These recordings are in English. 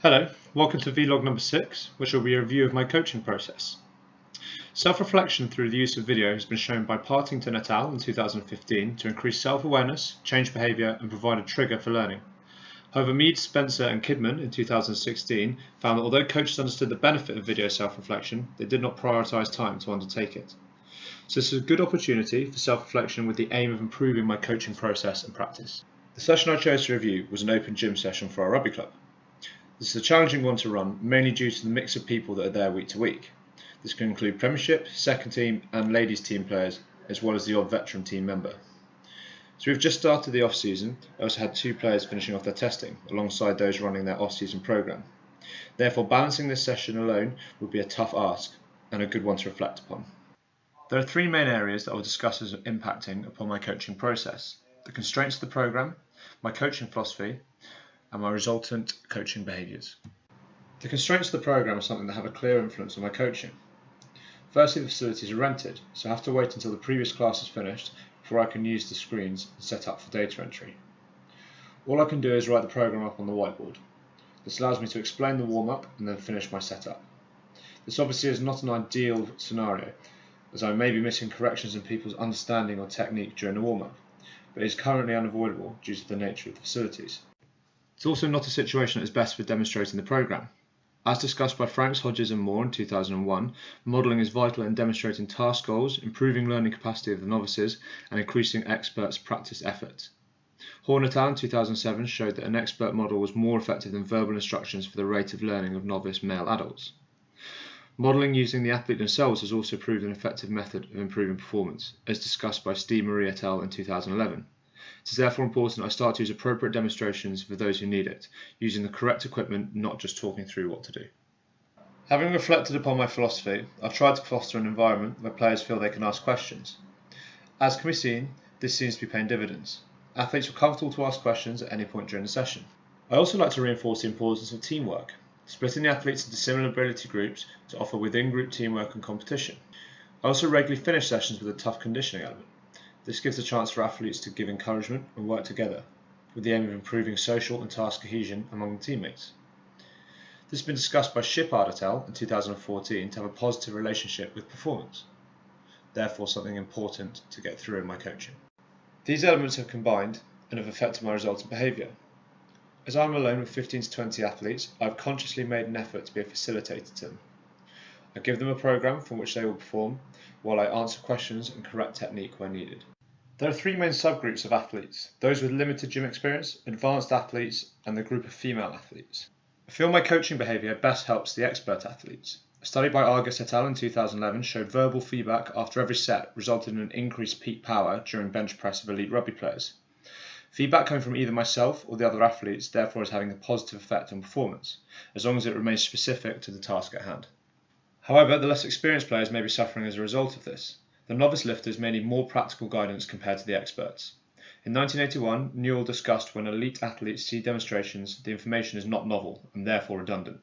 Hello, welcome to vlog number 6, which will be a review of my coaching process. Self-reflection through the use of video has been shown by Partington et al. In 2015 to increase self-awareness, change behaviour and provide a trigger for learning. However, Mead, Spencer and Kidman in 2016 found that although coaches understood the benefit of video self-reflection, they did not prioritise time to undertake it. So this is a good opportunity for self-reflection with the aim of improving my coaching process and practice. The session I chose to review was an open gym session for our rugby club. This is a challenging one to run, mainly due to the mix of people that are there week to week. This can include Premiership, second team and ladies team players, as well as the odd veteran team member. So we've just started the off-season. I also had 2 players finishing off their testing, alongside those running their off-season programme. Therefore, balancing this session alone would be a tough ask, and a good one to reflect upon. There are 3 main areas that I will discuss as impacting upon my coaching process: the constraints of the programme, my coaching philosophy, and my resultant coaching behaviours. The constraints of the programme are something that have a clear influence on my coaching. Firstly, the facilities are rented, so I have to wait until the previous class is finished before I can use the screens and set up for data entry. All I can do is write the programme up on the whiteboard. This allows me to explain the warm-up and then finish my setup. This obviously is not an ideal scenario, as I may be missing corrections in people's understanding or technique during the warm-up, but it is currently unavoidable due to the nature of the facilities. It's also not a situation that is best for demonstrating the programme. As discussed by Franks, Hodges and Moore in 2001, modelling is vital in demonstrating task goals, improving learning capacity of the novices and increasing experts' practice effort. Horn et al. In 2007 showed that an expert model was more effective than verbal instructions for the rate of learning of novice male adults. Modelling using the athlete themselves has also proved an effective method of improving performance, as discussed by Steve Marie et al. In 2011. It is therefore important I start to use appropriate demonstrations for those who need it, using the correct equipment, not just talking through what to do. Having reflected upon my philosophy, I've tried to foster an environment where players feel they can ask questions. As can be seen, this seems to be paying dividends. Athletes feel comfortable to ask questions at any point during the session. I also like to reinforce the importance of teamwork, splitting the athletes into similar ability groups to offer within-group teamwork and competition. I also regularly finish sessions with a tough conditioning element. This gives a chance for athletes to give encouragement and work together, with the aim of improving social and task cohesion among the teammates. This has been discussed by Shippard et al. In 2014 to have a positive relationship with performance, therefore something important to get through in my coaching. These elements have combined and have affected my resultant behaviour. As I am alone with 15 to 20 athletes, I have consciously made an effort to be a facilitator to them. I give them a programme from which they will perform, while I answer questions and correct technique where needed. There are 3 main subgroups of athletes: those with limited gym experience, advanced athletes, and the group of female athletes. I feel my coaching behaviour best helps the expert athletes. A study by Argus et al. In 2011 showed verbal feedback after every set resulted in an increased peak power during bench press of elite rugby players. Feedback coming from either myself or the other athletes therefore is having a positive effect on performance, as long as it remains specific to the task at hand. However, the less experienced players may be suffering as a result of this. The novice lifters may need more practical guidance compared to the experts. In 1981, Newell discussed when elite athletes see demonstrations, the information is not novel and therefore redundant.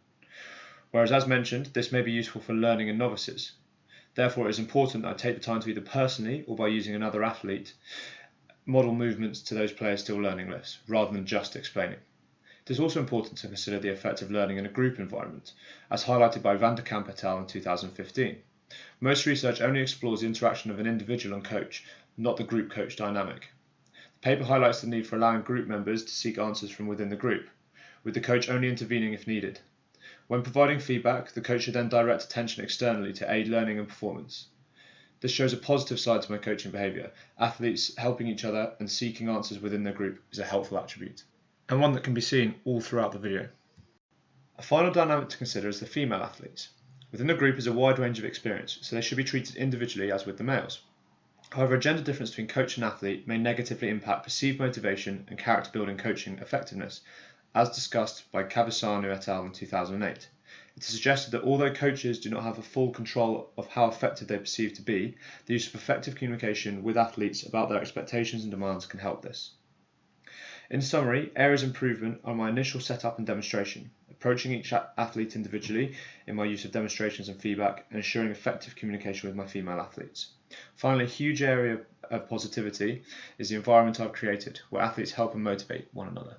Whereas, as mentioned, this may be useful for learning in novices. Therefore, it is important that I take the time to either personally or by using another athlete model movements to those players still learning this, rather than just explaining. It is also important to consider the effect of learning in a group environment, as highlighted by Van der Kamp et al. In 2015. Most research only explores the interaction of an individual and coach, not the group coach dynamic. The paper highlights the need for allowing group members to seek answers from within the group, with the coach only intervening if needed. When providing feedback, the coach should then direct attention externally to aid learning and performance. This shows a positive side to my coaching behaviour. Athletes helping each other and seeking answers within their group is a helpful attribute, and one that can be seen all throughout the video. A final dynamic to consider is the female athletes. Within the group is a wide range of experience, so they should be treated individually as with the males. However, a gender difference between coach and athlete may negatively impact perceived motivation and character building coaching effectiveness, as discussed by Cavasanu et al. In 2008. It is suggested that although coaches do not have a full control of how effective they perceive to be, the use of effective communication with athletes about their expectations and demands can help this. In summary, areas of improvement are my initial setup and demonstration, approaching each athlete individually in my use of demonstrations and feedback, and ensuring effective communication with my female athletes. Finally, a huge area of positivity is the environment I've created, where athletes help and motivate one another.